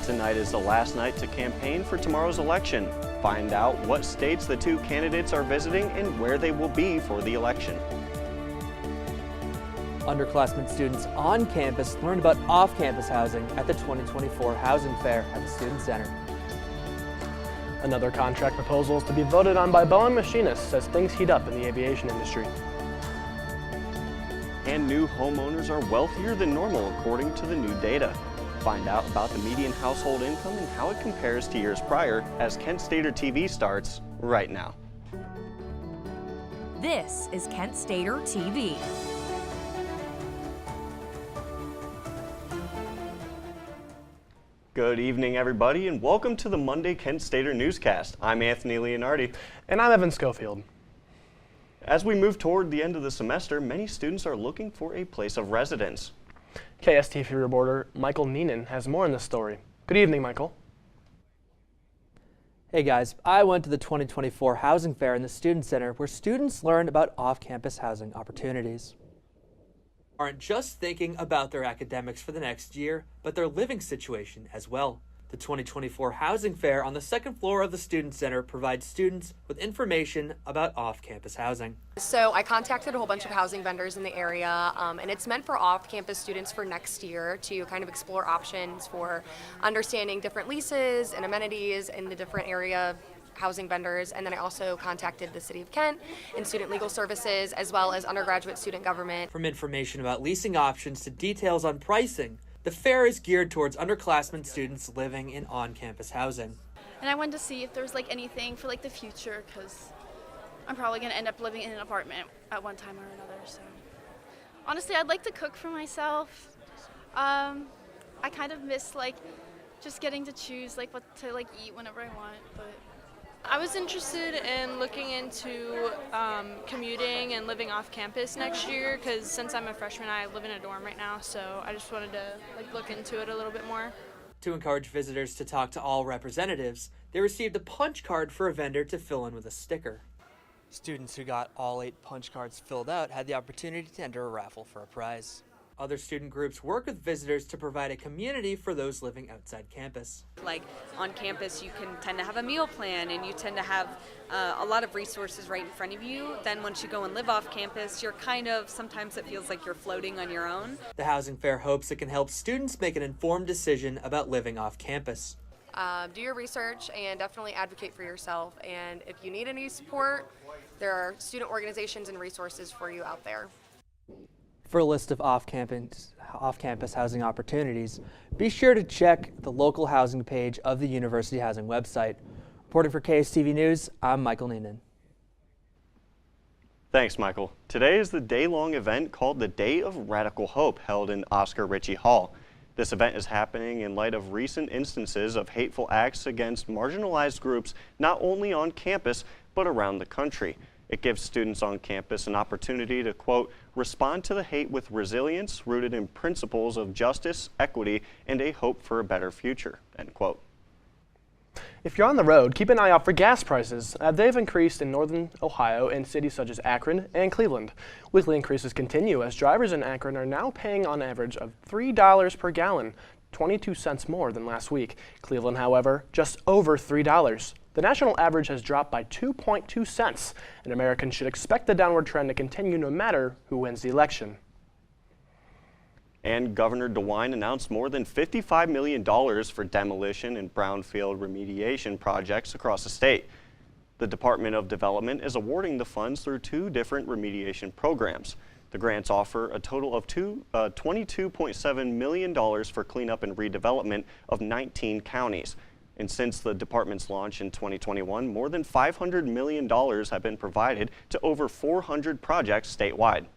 Tonight is the last night to campaign for tomorrow's election. Find out what states the two candidates are visiting and where they will be for the election. Underclassmen students on campus learned about off-campus housing at the 2024 Housing Fair at the Student Center. Another contract proposal is to be voted on by Boeing machinists as things heat up in the aviation industry. And new homeowners are wealthier than normal according to the new data. Find out about the median household income and how it compares to years prior as Kent Stater TV starts right now. This is Kent Stater TV. Good evening, everybody, and welcome to the Monday Kent Stater newscast. I'm Anthony Leonardi. And I'm Evan Schofield. As we move toward the end of the semester, many students are looking for a place of residence. KSTV reporter Michael Neenan has more on this story. Good evening, Michael. Hey guys, I went to the 2024 Housing Fair in the Student Center where students learned about off-campus housing opportunities. Aren't just thinking about their academics for the next year, but their living situation as well. The 2024 Housing Fair on the second floor of the Student Center provides students with information about off-campus housing. So I contacted a whole bunch of housing vendors in the area, and it's meant for off-campus students for next year to kind of explore options for understanding different leases and amenities in the different area housing vendors. And then I also contacted the City of Kent and Student Legal Services as well as undergraduate student government. From information about leasing options to details on pricing, the fair is geared towards underclassmen students living in on-campus housing. And I wanted to see if there was anything for the future, because I'm probably going to end up living in an apartment at one time or another. So honestly, I'd like to cook for myself. I kind of miss just getting to choose what to eat whenever I want. But I was interested in looking into commuting and living off campus next year, because since I'm a freshman, I live in a dorm right now, so I just wanted to look into it a little bit more. To encourage visitors to talk to all representatives, they received a punch card for a vendor to fill in with a sticker. Students who got all 8 punch cards filled out had the opportunity to enter a raffle for a prize. Other student groups work with visitors to provide a community for those living outside campus. On campus, you can tend to have a meal plan and you tend to have a lot of resources right in front of you. Then once you go and live off campus, you're sometimes it feels like you're floating on your own. The Housing Fair hopes it can help students make an informed decision about living off campus. Do your research and definitely advocate for yourself. And if you need any support, there are student organizations and resources for you out there. For a list of off-campus housing opportunities, be sure to check the local housing page of the University Housing website. Reporting for KSTV News, I'm Michael Neenan. Thanks, Michael. Today is the day-long event called the Day of Radical Hope, held in Oscar Ritchie Hall. This event is happening in light of recent instances of hateful acts against marginalized groups not only on campus, but around the country. It gives students on campus an opportunity to, quote, respond to the hate with resilience rooted in principles of justice, equity, and a hope for a better future, end quote. If you're on the road, keep an eye out for gas prices. They've increased in northern Ohio in cities such as Akron and Cleveland. Weekly increases continue as drivers in Akron are now paying on average of $3 per gallon, 22 cents more than last week. Cleveland, however, just over $3. The national average has dropped by 2.2 cents, and Americans should expect the downward trend to continue no matter who wins the election. And Governor DeWine announced more than $55 million for demolition and brownfield remediation projects across the state. The Department of Development is awarding the funds through 2 different remediation programs. The grants offer a total of $22.7 million for cleanup and redevelopment of 19 counties. And since the department's launch in 2021, more than $500 million have been provided to over 400 projects statewide.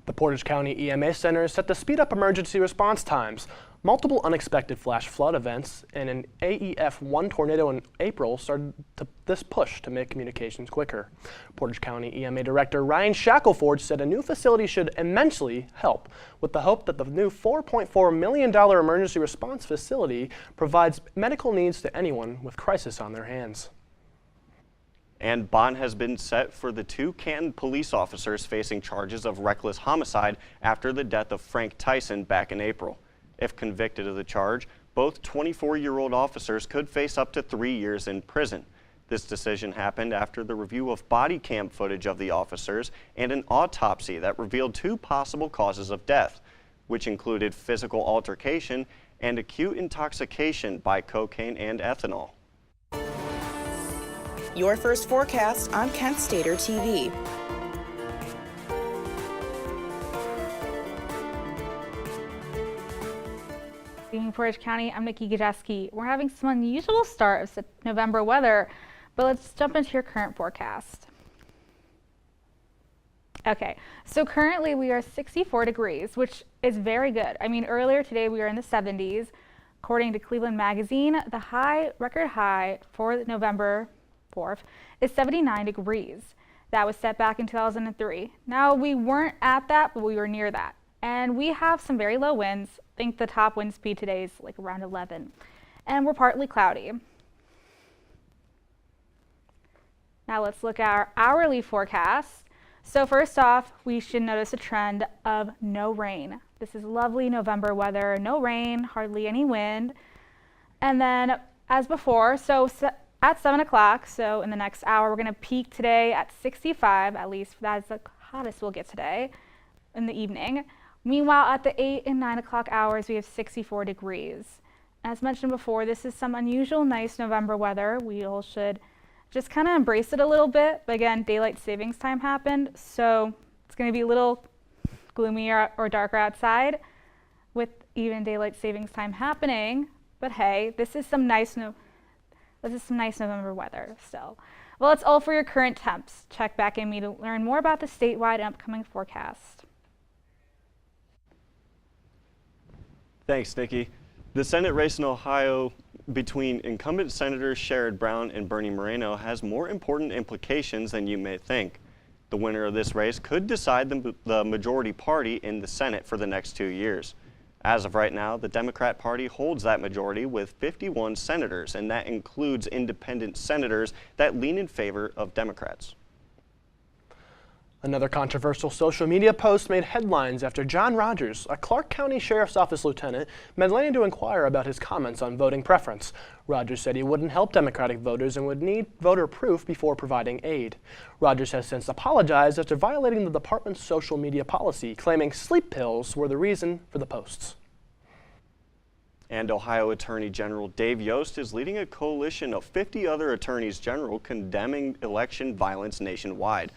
The Portage County EMA Center is set to speed up emergency response times. Multiple unexpected flash flood events and an AEF1 tornado in April started this push to make communications quicker. Portage County EMA Director Ryan Shackelford said a new facility should immensely help, with the hope that the new $4.4 million emergency response facility provides medical needs to anyone with crisis on their hands. And bond has been set for the 2 Canton police officers facing charges of reckless homicide after the death of Frank Tyson back in April. If convicted of the charge, both 24-year-old officers could face up to 3 years in prison. This decision happened after the review of body cam footage of the officers and an autopsy that revealed 2 possible causes of death, which included physical altercation and acute intoxication by cocaine and ethanol. Your first forecast on Kent Stater TV. In Portage County, I'm Nikki Gajeski. We're having some unusual start of November weather, but let's jump into your current forecast. Okay, so currently we are 64 degrees, which is very good. I mean, earlier today we were in the 70s. According to Cleveland Magazine, the record high for November 4th is 79 degrees. That was set back in 2003. Now, we weren't at that, but we were near that. And we have some very low winds. I think the top wind speed today is like around 11. And we're partly cloudy. Now let's look at our hourly forecast. So first off, we should notice a trend of no rain. This is lovely November weather, no rain, hardly any wind. And then as before, so at 7 o'clock, so in the next hour, we're gonna peak today at 65, at least that's the hottest we'll get today in the evening. Meanwhile, at the 8 and 9 o'clock hours, we have 64 degrees. As mentioned before, this is some unusual nice November weather. We all should just kind of embrace it a little bit. But again, daylight savings time happened, so it's going to be a little gloomier or darker outside with even daylight savings time happening. But hey, this is some nice November weather still. Well, that's all for your current temps. Check back in me to learn more about the statewide and upcoming forecast. Thanks, Nikki. The Senate race in Ohio between incumbent Senators Sherrod Brown and Bernie Moreno has more important implications than you may think. The winner of this race could decide the majority party in the Senate for the next 2 years. As of right now, the Democrat Party holds that majority with 51 senators, and that includes independent senators that lean in favor of Democrats. Another controversial social media post made headlines after John Rogers, a Clark County Sheriff's Office lieutenant, met land to inquire about his comments on voting preference. Rogers said he wouldn't help Democratic voters and would need voter proof before providing aid. Rogers has since apologized after violating the department's social media policy, claiming sleep pills were the reason for the posts. And Ohio Attorney General Dave Yost is leading a coalition of 50 other attorneys general condemning election violence nationwide.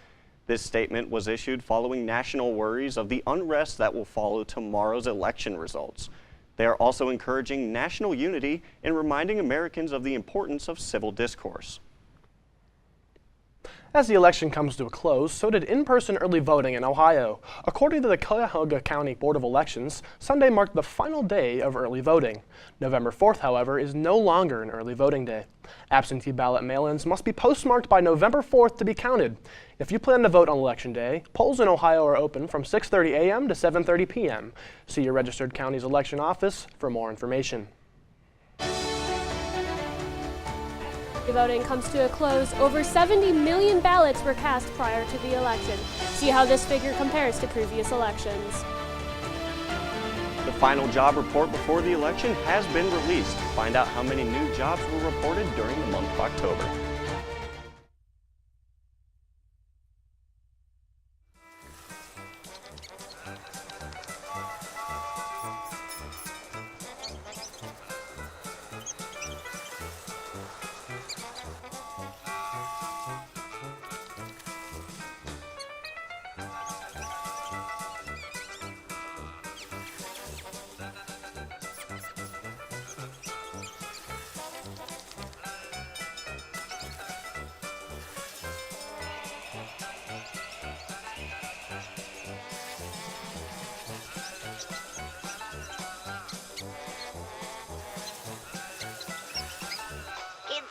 This statement was issued following national worries of the unrest that will follow tomorrow's election results. They are also encouraging national unity and reminding Americans of the importance of civil discourse. As the election comes to a close, so did in-person early voting in Ohio. According to the Cuyahoga County Board of Elections, Sunday marked the final day of early voting. November 4th, however, is no longer an early voting day. Absentee ballot mail-ins must be postmarked by November 4th to be counted. If you plan to vote on Election Day, polls in Ohio are open from 6:30 a.m. to 7:30 p.m. See your registered county's election office for more information. Voting comes to a close. Over 70 million ballots were cast prior to the election. See how this figure compares to previous elections. The final job report before the election has been released. Find out how many new jobs were reported during the month of October.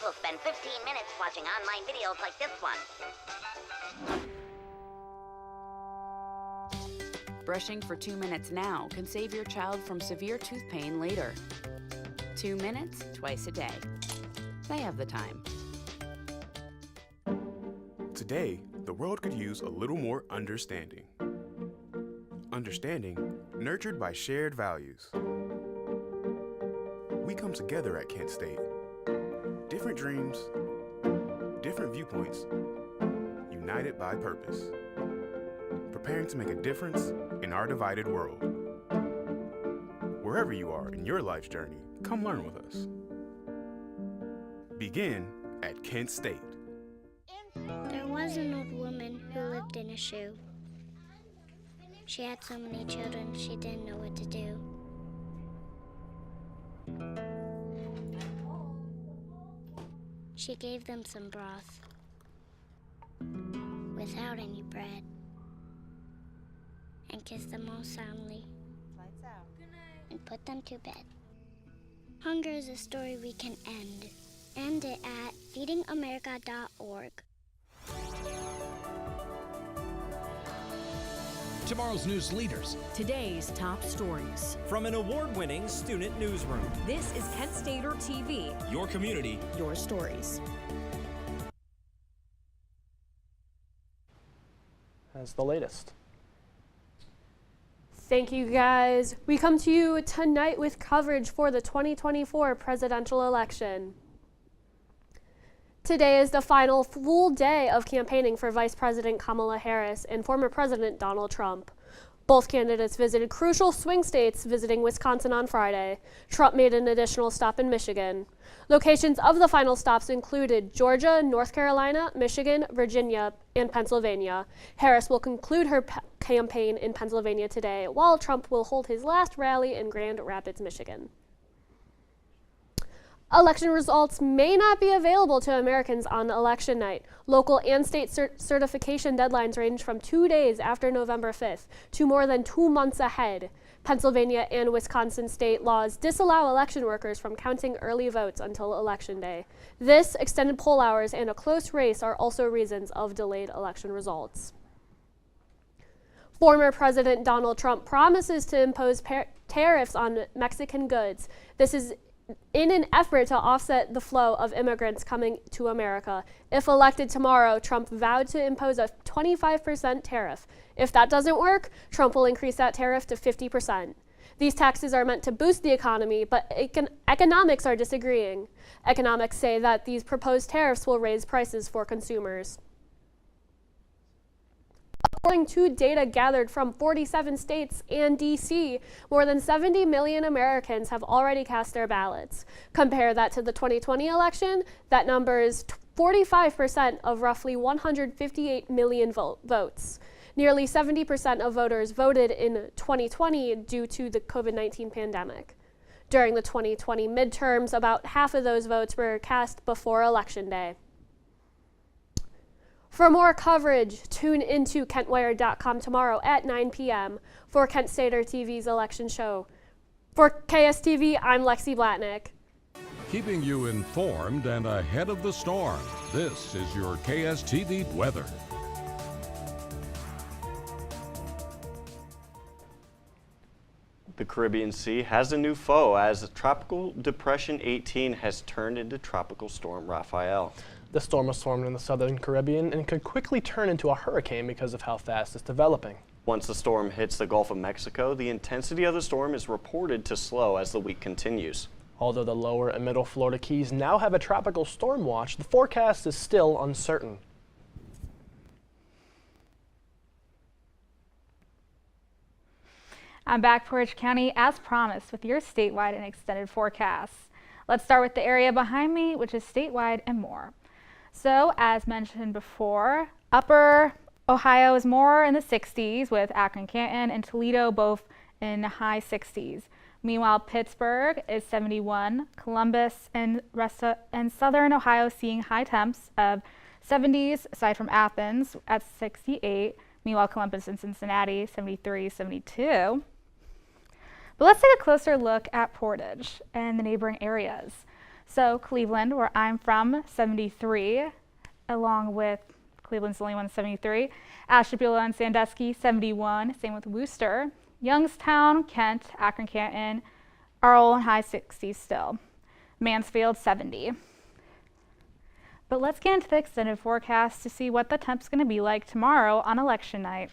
Will spend 15 minutes watching online videos like this one. Brushing for 2 minutes now can save your child from severe tooth pain later. 2 minutes, twice a day. They have the time. Today, the world could use a little more understanding. Understanding nurtured by shared values. we come together at Kent State. Different dreams, different viewpoints, united by purpose. Preparing to make a difference in our divided world. Wherever you are in your life's journey, come learn with us. Begin at Kent State. There was an old woman who lived in a shoe. She had so many children, she didn't know what to do. She gave them some broth without any bread and kissed them all soundly and put them to bed. Hunger is a story we can end. End it at feedingamerica.org. Tomorrow's news leaders. Today's top stories. From an award-winning student newsroom. This is Kent Stater TV. Your community. Your stories. That's the latest. Thank you guys. We come to you tonight with coverage for the 2024 presidential election. Today is the final full day of campaigning for Vice President Kamala Harris and former President Donald Trump. Both candidates visited crucial swing states, visiting Wisconsin on Friday. Trump made an additional stop in Michigan. Locations of the final stops included Georgia, North Carolina, Michigan, Virginia, and Pennsylvania. Harris will conclude her campaign in Pennsylvania today, while Trump will hold his last rally in Grand Rapids, Michigan. Election results may not be available to Americans on election night. Local and state certification deadlines range from 2 days after November 5th to more than 2 months ahead. Pennsylvania and Wisconsin state laws disallow election workers from counting early votes until Election Day. This, extended poll hours, and a close race are also reasons of delayed election results. Former President Donald Trump promises to impose tariffs on Mexican goods. This is in an effort to offset the flow of immigrants coming to America. If elected tomorrow, Trump vowed to impose a 25% tariff. If that doesn't work, Trump will increase that tariff to 50%. These taxes are meant to boost the economy, but economics are disagreeing. Economics say that these proposed tariffs will raise prices for consumers. According to data gathered from 47 states and D.C., more than 70 million Americans have already cast their ballots. Compare that to the 2020 election, that number is 45% of roughly 158 million votes. Nearly 70% of voters voted in 2020 due to the COVID-19 pandemic. During the 2020 midterms, about half of those votes were cast before Election Day. For more coverage, tune into KentWire.com tomorrow at 9 p.m. for Kent Stater TV's election show. For KSTV, I'm Lexi Blatnick. Keeping you informed and ahead of the storm, this is your KSTV weather. The Caribbean Sea has a new foe as Tropical Depression 18 has turned into Tropical Storm Rafael. The storm was formed in the southern Caribbean and could quickly turn into a hurricane because of how fast it's developing. Once the storm hits the Gulf of Mexico, the intensity of the storm is reported to slow as the week continues. Although the lower and middle Florida Keys now have a tropical storm watch, the forecast is still uncertain. I'm back Portage County as promised with your statewide and extended forecasts. Let's start with the area behind me, which is statewide and more. So, as mentioned before, upper Ohio is more in the 60s with Akron, Canton, and Toledo both in the high 60s. Meanwhile, Pittsburgh is 71, Columbus and southern Ohio seeing high temps of 70s, aside from Athens at 68. Meanwhile, Columbus and Cincinnati, 73, 72. But let's take a closer look at Portage and the neighboring areas. So Cleveland, where I'm from, 73, along with Cleveland's the only one 73. Ashtabula and Sandusky, 71. Same with Worcester. Youngstown, Kent, Akron, Canton are all in high 60s still. Mansfield, 70. But let's get into the extended forecast to see what the temp's going to be like tomorrow on election night.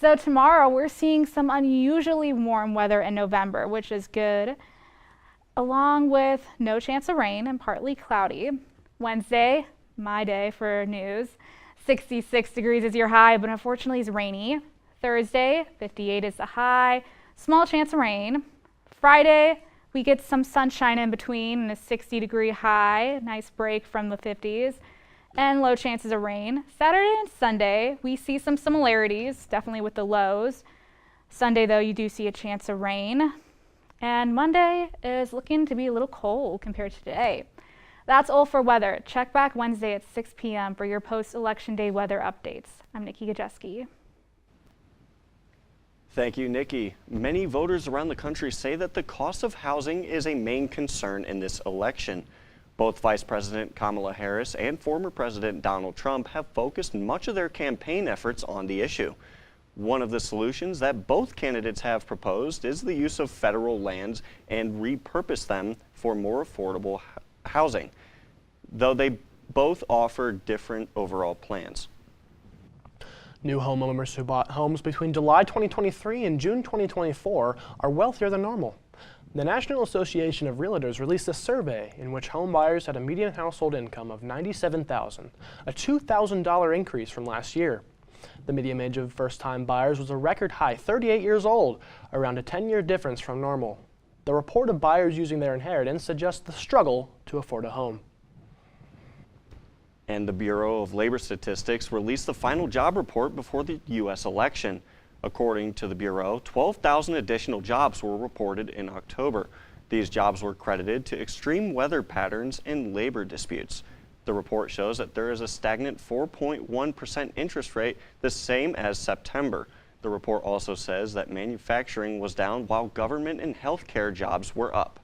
So tomorrow we're seeing some unusually warm weather in November, which is good. along with no chance of rain and partly cloudy. Wednesday, my day for news. 66 degrees is your high, but unfortunately it's rainy. Thursday, 58 is the high, small chance of rain. Friday, we get some sunshine in between and a 60-degree high, nice break from the 50s, and low chances of rain. Saturday and Sunday, we see some similarities, definitely with the lows. Sunday, though, you do see a chance of rain. And Monday is looking to be a little cold compared to today. That's all for weather. Check back Wednesday at 6 p.m. for your post-election day weather updates. I'm Nikki Gajeski. Thank you, Nikki. Many voters around the country say that the cost of housing is a main concern in this election. Both Vice President Kamala Harris and former President Donald Trump have focused much of their campaign efforts on the issue. One of the solutions that both candidates have proposed is the use of federal lands and repurpose them for more affordable housing, though they both offer different overall plans. New homeowners who bought homes between July 2023 and June 2024 are wealthier than normal. The National Association of Realtors released a survey in which home buyers had a median household income of $97,000, a $2,000 increase from last year. The median age of first-time buyers was a record high 38 years old, around a 10-year difference from normal. The report of buyers using their inheritance suggests the struggle to afford a home. And the Bureau of Labor Statistics released the final job report before the U.S. election. According to the Bureau, 12,000 additional jobs were reported in October. These jobs were credited to extreme weather patterns and labor disputes. The report shows that there is a stagnant 4.1% interest rate, the same as September. The report also says that manufacturing was down while government and healthcare jobs were up.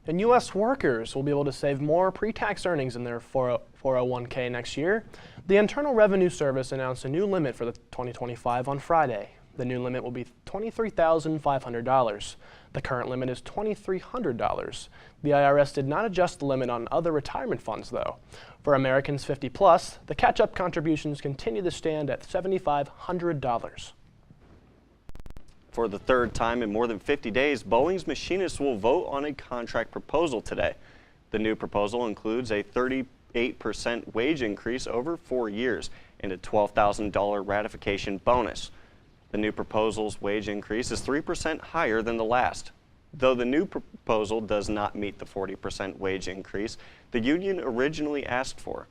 And U.S. workers will be able to save more pre-tax earnings in their 401k next year. The Internal Revenue Service announced a new limit for the 2025 on Friday. The new limit will be $23,500. The current limit is $2,300. The IRS did not adjust the limit on other retirement funds, though. For Americans 50 plus, the catch-up contributions continue to stand at $7,500. For the third time in more than 50 days, Boeing's machinists will vote on a contract proposal today. The new proposal includes a 38% wage increase over 4 years and a $12,000 ratification bonus. The new proposal's wage increase is 3% higher than the last. Though the new proposal does not meet the 40% wage increase the union originally asked for.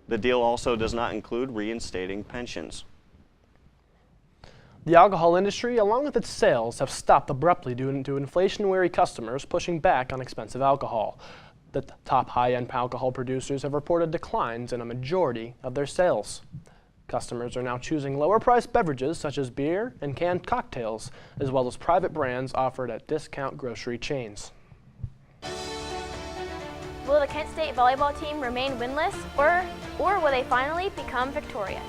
The deal also does not include reinstating pensions. The alcohol industry, along with its sales, have stopped abruptly due to inflation-wary customers pushing back on expensive alcohol. The top high-end alcohol producers have reported declines in a majority of their sales. Customers are now choosing lower-priced beverages such as beer and canned cocktails, as well as private brands offered at discount grocery chains. Will the Kent State volleyball team remain winless, or will they finally become victorious?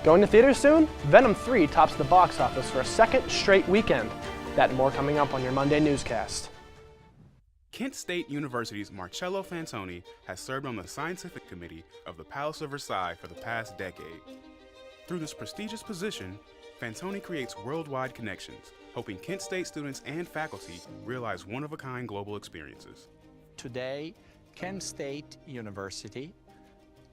Going to theaters soon? Venom 3 tops the box office for a second straight weekend. That and more coming up on your Monday newscast. Kent State University's Marcello Fantoni has served on the scientific committee of the Palace of Versailles for the past decade. Through this prestigious position, Fantoni creates worldwide connections, helping Kent State students and faculty realize one-of-a-kind global experiences. Today, Kent State University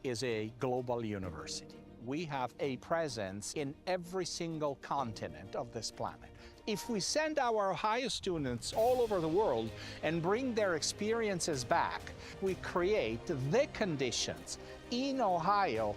is a global university. We have a presence in every single continent of this planet. If we send our Ohio students all over the world and bring their experiences back, we create the conditions in Ohio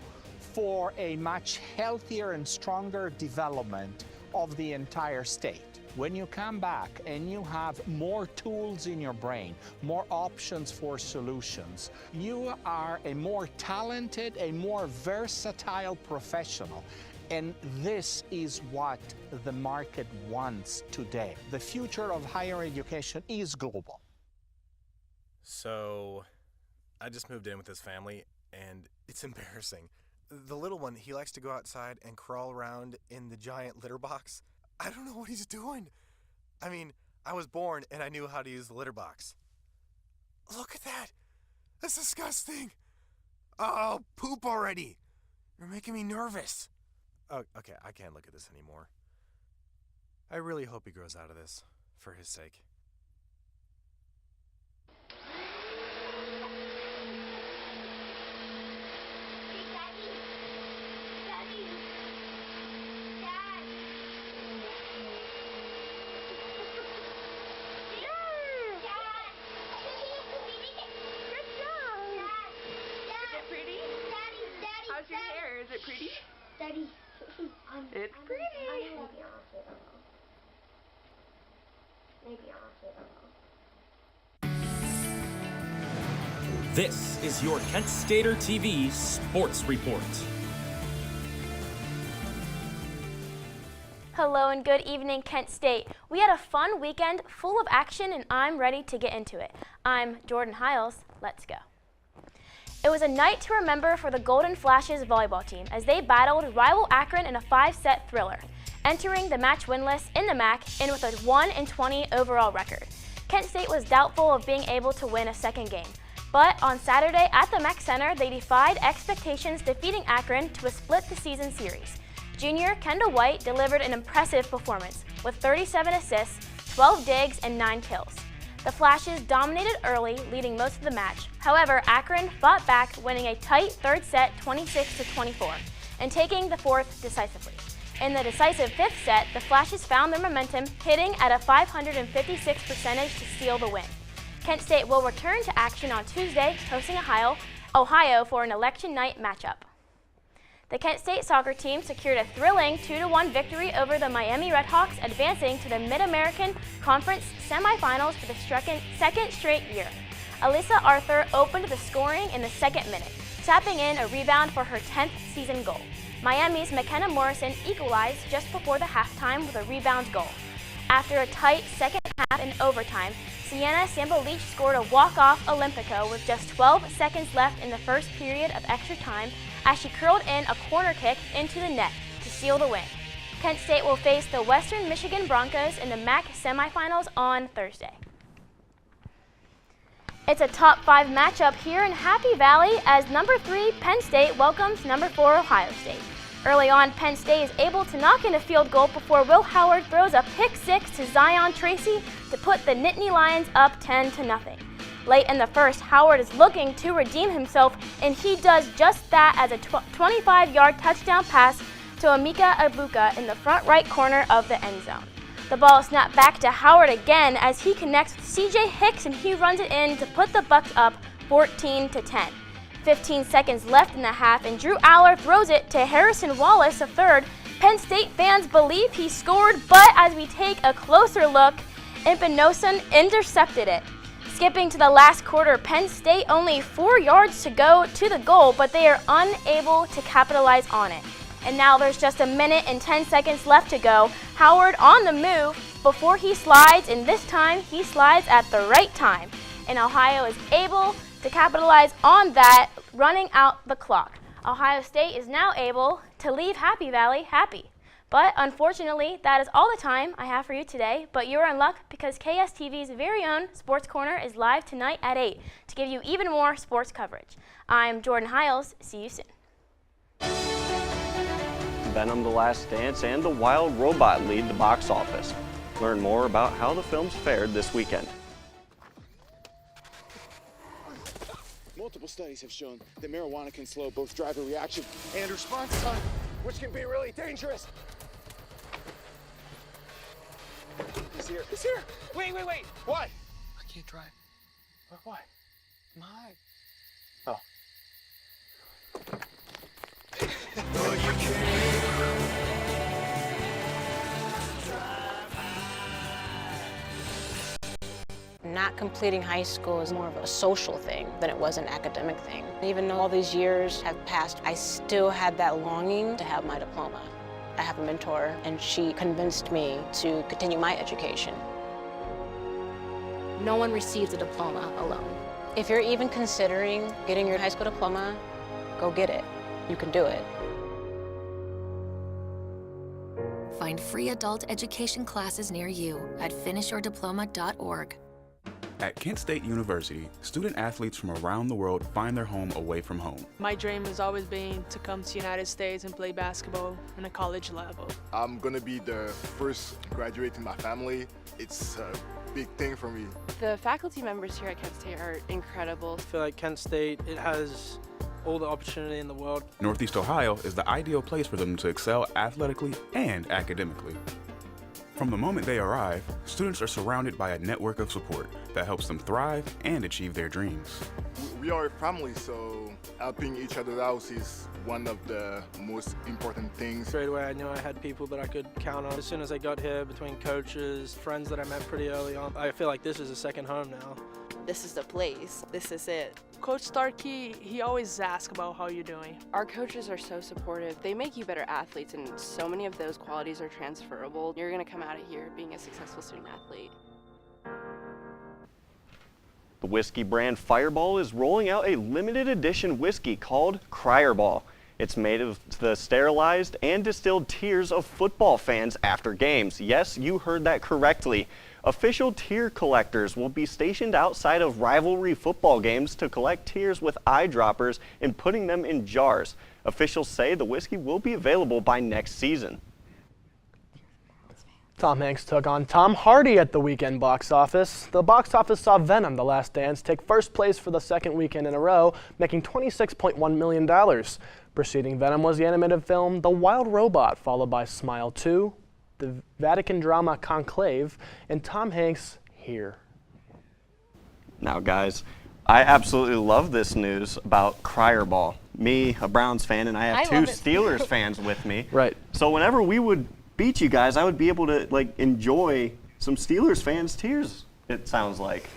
for a much healthier and stronger development of the entire state. When you come back and you have more tools in your brain, more options for solutions, you are a more talented, a more versatile professional. And this is what the market wants today. The future of higher education is global. So, I just moved in with this family, and it's embarrassing. The little one, he likes to go outside and crawl around in the giant litter box. I don't know what he's doing. I mean, I was born and I knew how to use the litter box. Look at that. That's disgusting. Oh, poop already. You're making me nervous. Oh, okay, I can't look at this anymore. I really hope he grows out of this, for his sake. How's your hair? Is it pretty? Daddy. It's pretty. Maybe I'll This is your Kent Stater TV Sports Report. Hello and good evening, Kent State. We had a fun weekend full of action and I'm ready to get into it. I'm Jordan Hiles. Let's go. It was a night to remember for the Golden Flashes volleyball team as they battled rival Akron in a 5-set thriller, entering the match winless in the MAC and with a 1-20 overall record. Kent State was doubtful of being able to win a second game, but on Saturday at the MEC Center, they defied expectations, defeating Akron to a split-the-season series. Junior Kendall White delivered an impressive performance with 37 assists, 12 digs, and 9 kills. The Flashes dominated early, leading most of the match. However, Akron fought back, winning a tight third set 26-24, and taking the fourth decisively. In the decisive fifth set, the Flashes found their momentum, hitting at a 556 percentage to steal the win. Kent State will return to action on Tuesday, hosting Ohio for an election night matchup. The Kent State soccer team secured a thrilling 2-1 victory over the Miami Redhawks, advancing to the Mid-American Conference semifinals for the second straight year. Alyssa Arthur opened the scoring in the second minute, tapping in a rebound for her 10th season goal. Miami's McKenna Morrison equalized just before the halftime with a rebound goal. After a tight second half in overtime, Sienna Sambolich scored a walk-off Olympico with just 12 seconds left in the first period of extra time as she curled in a corner kick into the net to seal the win. Kent State will face the Western Michigan Broncos in the MAC semifinals on Thursday. It's a top 5 matchup here in Happy Valley as number 3 Penn State welcomes number 4 Ohio State. Early on, Penn State is able to knock in a field goal before Will Howard throws a pick 6 to Zion Tracy to put the Nittany Lions up 10-0. Late in the first, Howard is looking to redeem himself, and he does just that as a 25-yard touchdown pass to Amika Abuka in the front right corner of the end zone. The ball is snapped back to Howard again as he connects with CJ Hicks and he runs it in to put the Bucks up 14-10. 15 seconds left in the half and Drew Aller throws it to Harrison Wallace, a third. Penn State fans believe he scored, but as we take a closer look, Impinoson intercepted it. Skipping to the last quarter, Penn State only 4 yards to go to the goal, but they are unable to capitalize on it. And now there's just a minute and 10 seconds left to go. Howard on the move before he slides, and this time he slides at the right time. And Ohio is able to capitalize on that, running out the clock. Ohio State is now able to leave Happy Valley happy. But unfortunately, that is all the time I have for you today, but you're in luck because KSTV's very own Sports Corner is live tonight at 8 to give you even more sports coverage. I'm Jordan Hiles. See you soon. Venom: The Last Dance and The Wild Robot lead the box office. Learn more about how the films fared this weekend. Multiple studies have shown that marijuana can slow both driver reaction and response time, which can be really dangerous. He's here. He's here. Wait. What? I can't drive. Why? My. Oh. Not completing high school is more of a social thing than it was an academic thing. Even though all these years have passed, I still had that longing to have my diploma. I have a mentor, and she convinced me to continue my education. No one receives a diploma alone. If you're even considering getting your high school diploma, go get it. You can do it. Find free adult education classes near you at finishyourdiploma.org. At Kent State University, student athletes from around the world find their home away from home. My dream has always been to come to the United States and play basketball on a college level. I'm going to be the first graduate in my family. It's a big thing for me. The faculty members here at Kent State are incredible. I feel like Kent State, it has all the opportunity in the world. Northeast Ohio is the ideal place for them to excel athletically and academically. From the moment they arrive, students are surrounded by a network of support that helps them thrive and achieve their dreams. We are a family, so helping each other out is one of the most important things. Straight away I knew I had people that I could count on. As soon as I got here, between coaches, friends that I met pretty early on, I feel like this is a second home now. This is the place. This is it. Coach Starkey, he always asks about how you're doing. Our coaches are so supportive. They make you better athletes, and so many of those qualities are transferable. You're going to come out of here being a successful student athlete. The whiskey brand Fireball is rolling out a limited edition whiskey called Cryerball. It's made of the sterilized and distilled tears of football fans after games. Yes, you heard that correctly. Official tear collectors will be stationed outside of rivalry football games to collect tears with eyedroppers and putting them in jars. Officials say the whiskey will be available by next season. Tom Hanks took on Tom Hardy at the weekend box office. The box office saw Venom: The Last Dance take first place for the second weekend in a row, making $26.1 million. Preceding Venom was the animated film The Wild Robot, followed by Smile 2, the Vatican drama Conclave, and Tom Hanks Here. Now guys, I absolutely love this news about Cryerball. Me, a Browns fan, and I have two Steelers fans with me. Right. So whenever we would beat you guys, I would be able to enjoy some Steelers fans' tears, it sounds like.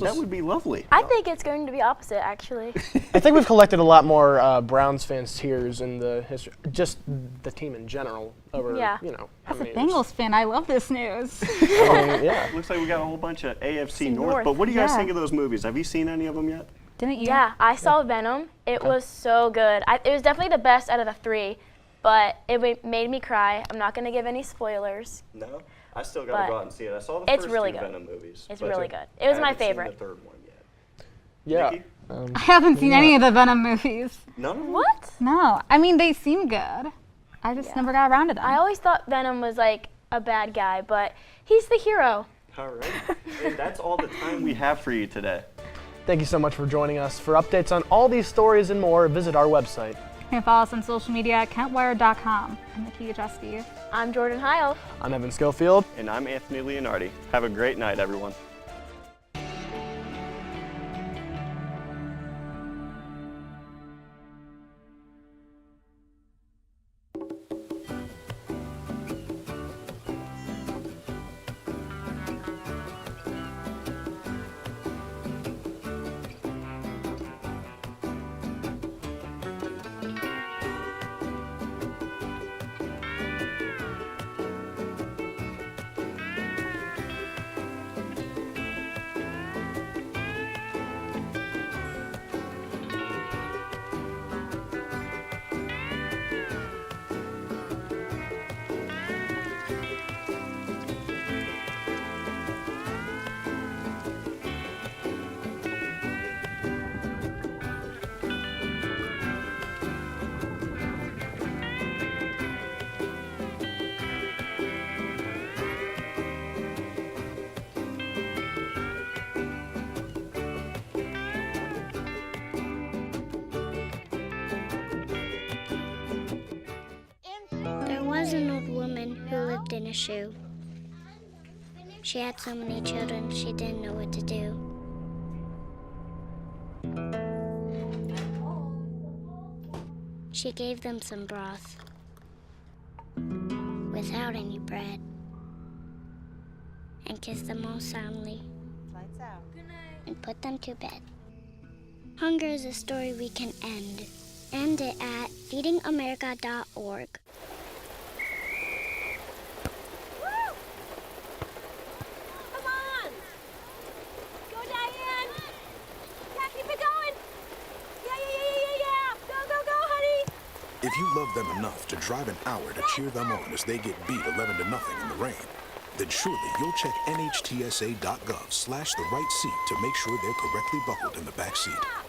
That would be lovely. I think it's going to be opposite, actually. I think we've collected a lot more Browns fans' tears in the history, just the team in general, over, Yeah. how As a many Bengals fan, I love this news. yeah. Looks like we got a whole bunch of AFC North. But what do you guys think of those movies? Have you seen any of them yet? Didn't you? Yeah, I saw Venom. It was so good. It was definitely the best out of the three, but it made me cry. I'm not going to give any spoilers. No? I still got to go out and see it. I saw the It's first really two good. Venom movies. It's but really good. It was I my haven't seen favorite. the third one yet. Yeah. Nikki? I haven't seen any of the Venom movies. None of them? What? No. I mean, they seem good. I just never got around to them. I always thought Venom was like a bad guy, but he's the hero. All right. And that's all the time we have for you today. Thank you so much for joining us. For updates on all these stories and more, visit our website. You can follow us on social media at KentWire.com. I'm Nikki Ajeski. I'm Jordan Hiles. I'm Evan Schofield. And I'm Anthony Leonardi. Have a great night, everyone. There was an old woman who lived in a shoe. She had so many children, she didn't know what to do. She gave them some broth without any bread and kissed them all soundly and put them to bed. Hunger is a story we can end. End it at feedingamerica.org. Come on! Go, Diane! Yeah, keep it going! Yeah! Go, honey! If you love them enough to drive an hour to cheer them on as they get beat 11-0 in the rain, then surely you'll check nhtsa.gov/the-right-seat to make sure they're correctly buckled in the back seat.